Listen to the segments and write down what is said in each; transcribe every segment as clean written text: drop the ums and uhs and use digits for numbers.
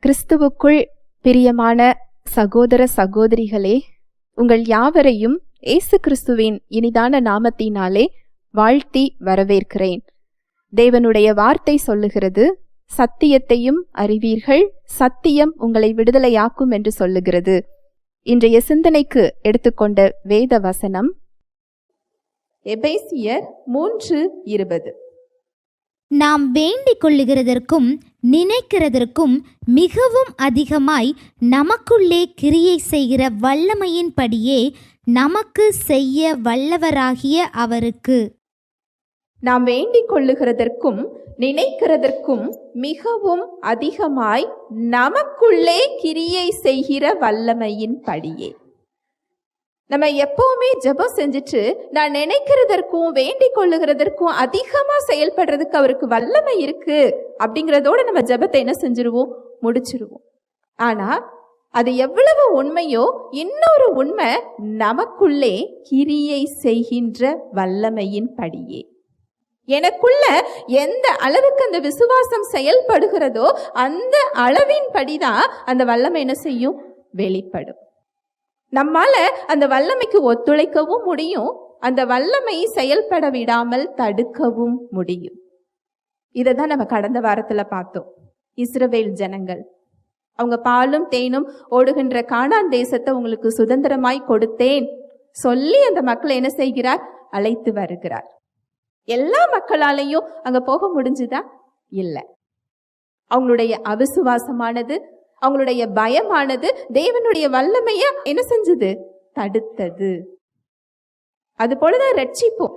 கிறிஸ்துவுக்குள் பிரியமான சகோதர சகோதரிகளே, உங்கள் யாவரையும் இயேசு கிறிஸ்துவின் இனிதான நாமத்தினாலே வாழ்த்தி வரவேற்கிறேன். தேவனுடைய வார்த்தை சொல்லுகிறது, சத்தியத்தையும் அறிவீர்கள், சத்தியம் உங்களை விடுதலையாக்கும் என்று சொல்லுகிறது. இன்றைய சிந்தனைக்கு எடுத்துக்கொண்ட வேத வசனம் எபேசியர் 3:20. நாம் வேண்டிக் கொள்ளுகிறதற்கும் நினைக்கிறதற்கும் மிகவும் அதிகமாய் நமக்குள்ளே கிரியை செய்கிற வல்லமையின்படியே நமக்கு செய்ய வல்லவராகிய அவருக்கு. நாம் வேண்டிக் கொள்ளுகிறதற்கும் நினைக்கிறதற்கும் மிகவும் அதிகமாய் நமக்குள்ளே கிரியை செய்கிற வல்லமையின்படியே. நம்ம எப்பவுமே ஜெபம் செஞ்சுட்டு நான் நினைக்கிறதற்கும் வேண்டிக் கொள்ளுகிறதற்கும் அதிகமா செயல்படுறதுக்கு அவருக்கு வல்லமை இருக்கு அப்படிங்கிறதோட நம்ம ஜெபத்தை என்ன செஞ்சிருவோம், முடிச்சிருவோம். ஆனா அது எவ்வளவு உண்மையோ, இன்னொரு உண்மை நமக்குள்ளே கிரியை செய்கின்ற வல்லமையின் படியே. எனக்குள்ள எந்த அளவுக்கு அந்த விசுவாசம் செயல்படுகிறதோ அந்த அளவின் படிதான் அந்த வல்லமை என்ன செய்யும், வெளிப்படும். நம்மால அந்த வல்லமைக்கு ஒத்துழைக்கவும் முடியும், அந்த வல்லமை செயல்பட விடாமல் தடுக்கவும் முடியும். இதை தான் நம்ம கடந்த வாரத்துல பார்த்தோம். இஸ்ரவேல் ஜனங்கள் அவங்க பாலும் தேனும் ஓடுகின்ற கானான் தேசத்தை உங்களுக்கு சுதந்திரமாய் கொடுத்தேன் சொல்லி அந்த மக்களை என்ன செய்கிறார், அழைத்து வருகிறார். எல்லா மக்களாலையும் அங்க போக முடிஞ்சுதா? இல்லை. அவங்களுடைய அவிசுவாசமானது, அவங்களுடைய பயமானது தேவனுடைய வல்லமைய என்ன செஞ்சது, தடுத்தது. அது போலதான் ரட்சிப்போம்.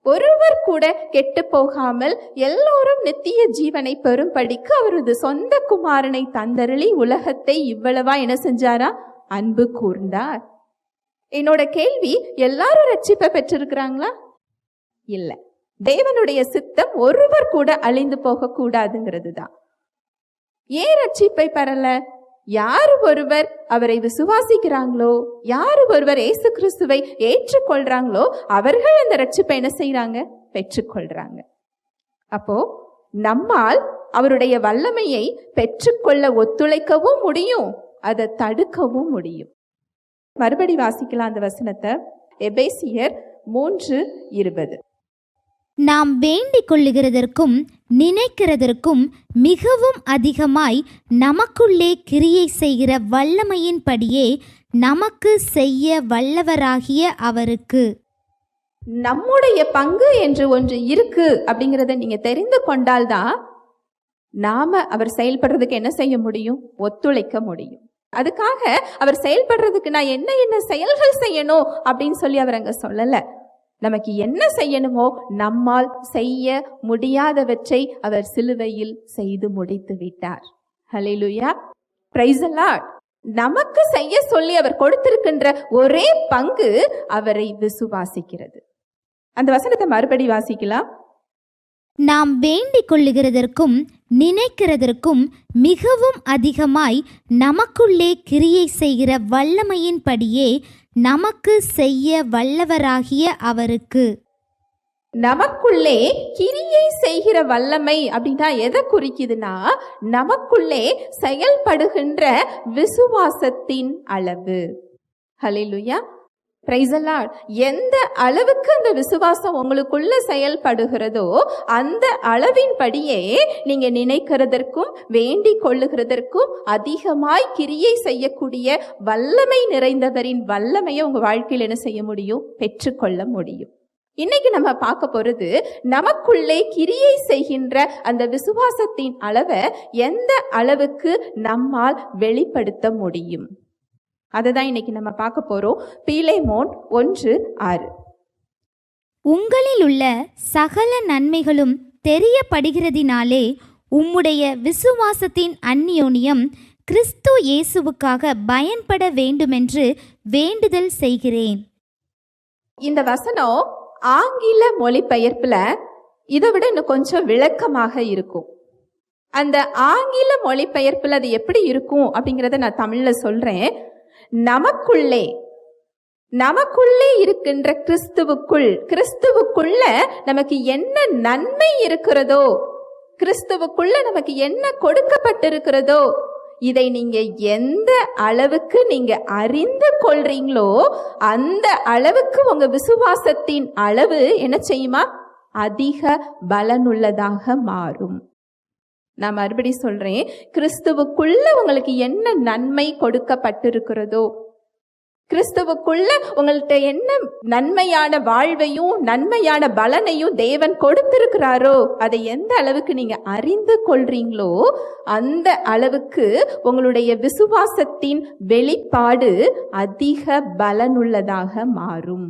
ஒருவர் கூட கெட்டு போகாமல் எல்லோரும் நித்திய ஜீவனை பெறும்படிக்கு அவரது சொந்த குமாரனை தந்தருளி உலகத்தை இவ்வளவா என்ன செஞ்சாரா, அன்பு கூர்ந்தார். என்னோட கேள்வி, எல்லாரும் ரட்சிப்பை பெற்றிருக்கிறாங்களா? இல்லை. தேவனுடைய சித்தம் ஒருவர் கூட அழிந்து போக கூடாதுங்கிறது தான். ஏன் ரட்சிப்பை பெறல? யாரு ஒருவர் அவரை விசுவாசிக்கிறாங்களோ, யாரு ஒருவர் இயேசு கிறிஸ்துவை ஏற்றுக்கொள்றாங்களோ அவர்கள் அந்த ரட்சிப்பை என்ன செய்யறாங்க, பெற்றுக்கொள்றாங்க. அப்போ நம்மால் அவருடைய வல்லமையை பெற்றுக்கொள்ள ஒத்துழைக்கவும் முடியும், அதை தடுக்கவும் முடியும். மறுபடி வாசிக்கலாம் அந்த வசனத்தை. எபேசியர் 3:20. நாம் வேண்டிக் கொள்ளுகிறதற்கும் நினைக்கிறதற்கும் மிகவும் அதிகமாய் நமக்குள்ளே கிரியை செய்கிற வல்லமையின்படியே நமக்கு செய்ய வல்லவராகிய அவருக்கு. நம்முடைய பங்கு என்று ஒன்று இருக்கு அப்படிங்கிறத நீங்க தெரிந்து கொண்டால்தான் நாம அவர் செயல்படுறதுக்கு என்ன செய்ய முடியும், ஒத்துழைக்க முடியும். அதுக்காக அவர் செயல்படுறதுக்கு நான் என்ன என்ன செயல்கள் செய்யணும் அப்படின்னு சொல்லி அவர் அங்க சொல்லல. நமக்கு என்ன செய்யணுமோ நம்மால் செய்ய முடியாதவற்றை அவர் சிலுவையில் செய்து முடித்து விட்டார். ஹல்லேலூயா, பிரைஸ் தி லார்ட். நமக்கு செய்ய சொல்லி அவர் கொடுத்திருக்கின்ற ஒரே பங்கு அவரை விசுவாசிக்கிறது. அந்த வசனத்தை மறுபடி வாசிக்கலாம். நாம் வேண்டிக் கொள்ளுகிறதற்கும் நினைக்கிறதற்கும் மிகவும் அதிகமாய் நமக்குள்ளே கிரியை செய்கிற வல்லமையின்படியே நமக்கு செய்ய வல்லவராகிய அவருக்கு. நமக்குள்ளே கிரியை செய்கிற வல்லமை அப்படின்னா எதை குறிக்குதுன்னா, நமக்குள்ளே செயல்படுகின்ற விசுவாசத்தின் அளவு. ஹல்லேலூயா, பிரைஸ் தி லார்ட். எந்த அளவுக்கு அந்த விசுவாசம் உங்களுக்குள்ள செயல்படுகிறதோ அந்த அளவின் படியே நீங்க நினைக்கிறதற்கும் வேண்டிக் கொள்ளுகிறதற்கும் அதிகமாய் கிரியை செய்யக்கூடிய வல்லமை நிறைந்தவரின் வல்லமையை உங்க வாழ்க்கையில் என்ன செய்ய முடியும், பெற்றுக்கொள்ள முடியும். இன்னைக்கு நம்ம பார்க்க போறது, நமக்குள்ளே கிரியை செய்கின்ற அந்த விசுவாசத்தின் அளவை எந்த அளவுக்கு நம்மால் வெளிப்படுத்த முடியும். அதுதான் இன்னைக்கு நம்ம பார்க்க போறோம். பீலேமோன் 1:6. உங்களில் உள்ள சகல நன்மைகளும் தெரியப்படுகிறதினாலே உம்முடைய விசுவாசத்தின் அந்நியோன்யம் கிறிஸ்து இயேசுவுக்காக பயன்பட வேண்டுமென்று வேண்டுதல் செய்கிறேன். இந்த வசனம் ஆங்கில மொழிபெயர்ப்புல இதை விட இன்னும் கொஞ்சம் விளக்கமாக இருக்கும். அந்த ஆங்கில மொழிபெயர்ப்புல அது எப்படி இருக்கும் அப்படிங்கிறத நான் தமிழ்ல சொல்றேன். நமக்குள்ளே இருக்கின்ற கிறிஸ்துவுக்குள்ள நமக்கு என்ன நன்மை இருக்கிறதோ, கிறிஸ்துவுக்குள்ள நமக்கு என்ன கொடுக்கப்பட்டிருக்கிறதோ, இதை நீங்க எந்த அளவுக்கு நீங்க அறிந்து கொள்றீங்களோ அந்த அளவுக்கு உங்க விசுவாசத்தின் அளவு என்ன செய்யுமா? அதிக பலனுள்ளதாக மாறும். நான் மறுபடி சொல்றேன், கிறிஸ்துவுக்குள்ள உங்களுக்கு என்ன நன்மை கொடுக்கப்பட்டிருக்கிறதோ, கிறிஸ்துவுக்குள்ள உங்கள்கிட்ட என்ன நன்மையான வாழ்வையும் நன்மையான பலனையும் தேவன் கொடுத்திருக்கிறாரோ அதை எந்த அளவுக்கு நீங்க அறிந்து கொள்றீங்களோ அந்த அளவுக்கு உங்களுடைய விசுவாசத்தின் வெளிப்பாடு அதிக பலனுள்ளதாக மாறும்.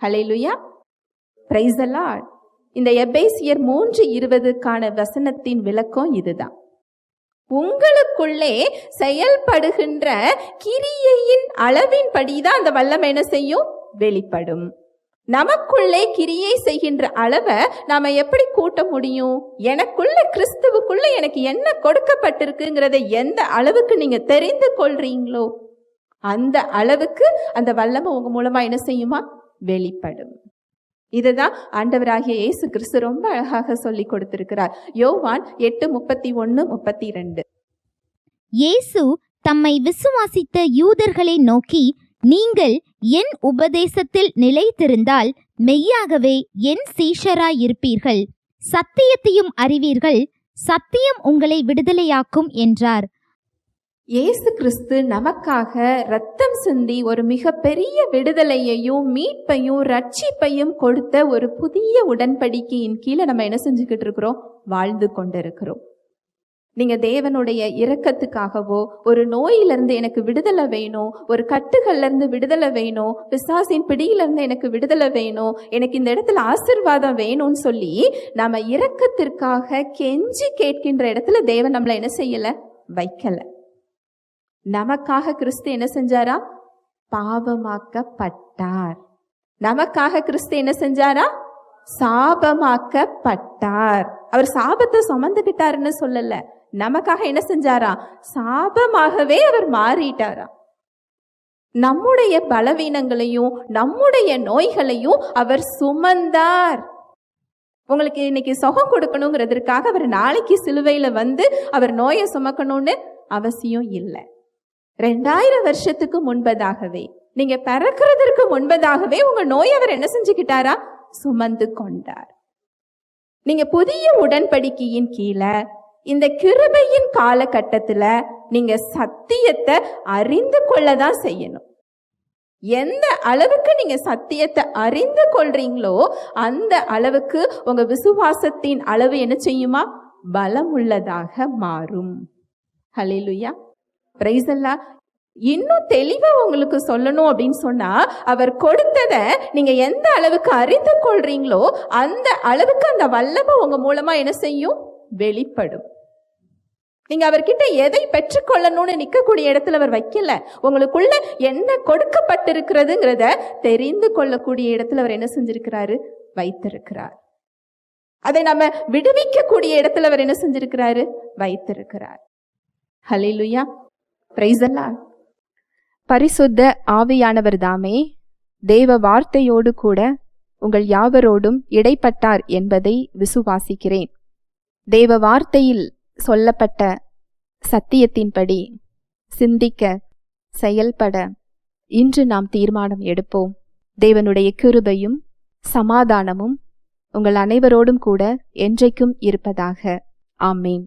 ஹல்லேலூயா, பிரைஸ் தி லார்ட். இந்த எபேசியர் 3:20 வசனத்தின் விளக்கம் இதுதான். உங்களுக்குள்ளே செயல்படுகின்ற கிரியையின் அளவின்படிதான் அந்த வல்லமை என்ன செய்யும்? வெளிப்படும். நமக்குள்ளே கிரியை செய்கின்ற அளவை நாம எப்படி கூட்ட முடியும்? எனக்குள்ள கிறிஸ்துவுக்குள்ள எனக்கு என்ன கொடுக்கப்பட்டிருக்குங்கிறத எந்த அளவுக்கு நீங்க தெரிந்து கொள்றீங்களோ அந்த அளவுக்கு அந்த வல்லமை உங்க மூலமா என்ன செய்யுமா? வெளிப்படும். இதுதான் ஆண்டவராகிய இயேசு கிறிஸ்து ரொம்ப அழகாக சொல்லி கொடுத்திருக்கிறார். யோவான் 8:31-32. இயேசு தம்மை விசுவாசித்த யூதர்களை நோக்கி, நீங்கள் என் உபதேசத்தில் நிலைத்திருந்தால் மெய்யாகவே என் சீஷராயிருப்பீர்கள், சத்தியத்தையும் அறிவீர்கள், சத்தியம் உங்களை விடுதலையாக்கும் என்றார். இயேசு கிறிஸ்து நமக்காக ரத்தம் சிந்தி ஒரு மிகப்பெரிய விடுதலையையும் மீட்பையும் ரட்சிப்பையும் கொடுத்த ஒரு புதிய உடன்படிக்கையின் கீழே நம்ம என்ன செஞ்சுக்கிட்டு இருக்கிறோம்? வாழ்ந்து கொண்டிருக்கிறோம். நீங்க தேவனுடைய இரக்கத்துக்காகவோ, ஒரு நோயிலிருந்து எனக்கு விடுதலை வேணும், ஒரு கட்டுகள்ல இருந்து விடுதலை வேணும், பிசாசின் பிடியிலிருந்து எனக்கு விடுதலை வேணும், எனக்கு இந்த இடத்துல ஆசீர்வாதம் வேணும்னு சொல்லி நாம இரக்கத்திற்காக கெஞ்சி கேட்கின்ற இடத்துல தேவன் நம்மளை என்ன செய்யல? வைக்கல. நமக்காக கிறிஸ்து என்ன செஞ்சாரா? பாவமாக்கப்பட்டார். நமக்காக கிறிஸ்து என்ன செஞ்சாரா? சாபமாக்கப்பட்டார். அவர் சாபத்தை சுமந்துகிட்டாருன்னு சொல்லல, நமக்காக என்ன செஞ்சாரா? சாபமாகவே அவர் மாறிட்டாரா. நம்முடைய பலவீனங்களையும் நம்முடைய நோய்களையும் அவர் சுமந்தார். உங்களுக்கு இன்னைக்கு சுகம் கொடுக்கணுங்கிறதுக்காக அவர் நாளைக்கு சிலுவையில வந்து அவர் நோயை சுமக்கணும்னு அவசியம் இல்லை. 2000 வருஷத்துக்கு முன்பதாகவே, நீங்க பிறக்கிறதுக்கு முன்பதாகவே உங்க நோய் அவர் என்ன செஞ்சுக்கிட்டாரா? சுமந்து கொண்டார். நீங்க புதிய உடன்படிக்கையின் கீழே இந்த கிருபையின் காலகட்டத்துல நீங்க சத்தியத்தை அறிந்து கொள்ளதான் செய்யணும். எந்த அளவுக்கு நீங்க சத்தியத்தை அறிந்து கொள்றீங்களோ அந்த அளவுக்கு உங்க விசுவாசத்தின் அளவு என்ன செய்யுமா? பலம் உள்ளதாக மாறும். ஹல்லேலூயா, பிரைஸ் தி லார்ட். இன்னும் தெளிவா உங்களுக்கு சொல்லணும் அப்படின்னு சொன்னா, அவர் கொடுத்ததை நீங்க எந்த அளவுக்கு அறிந்து கொள்றீங்களோ அந்த அளவுக்கு அந்த வல்லமை உங்க மூலமா என்ன செய்யும்? வெளிப்படும். நீங்க அவர்கிட்ட எதை பெற்றுக்கொள்ளணும்னு நிற்கக்கூடிய இடத்துல அவர் வைக்கல. உங்களுக்குள்ள என்ன கொடுக்கப்பட்டிருக்கிறதுங்கிறத தெரிந்து கொள்ளக்கூடிய இடத்துல அவர் என்ன செஞ்சிருக்கிறாரு? வைத்திருக்கிறார். அதை நம்ம விடுவிக்கக்கூடிய இடத்துல அவர் என்ன செஞ்சிருக்கிறாரு? வைத்திருக்கிறார். ஹல்லேலூயா, பிரைஸ் தி லார்ட். பரிசுத்த ஆவியானவர் தாமே தேவ வார்த்தையோடு கூட உங்கள் யாவரோடும் இடைப்பட்டார் என்பதை விசுவாசிக்கிறேன். தேவ வார்த்தையில் சொல்லப்பட்ட சத்தியத்தின்படி சிந்திக்க, செயல்பட இன்று நாம் தீர்மானம் எடுப்போம். தேவனுடைய கிருபையும் சமாதானமும் உங்கள் அனைவரோடும் கூட என்றைக்கும் இருப்பதாக. ஆமேன்.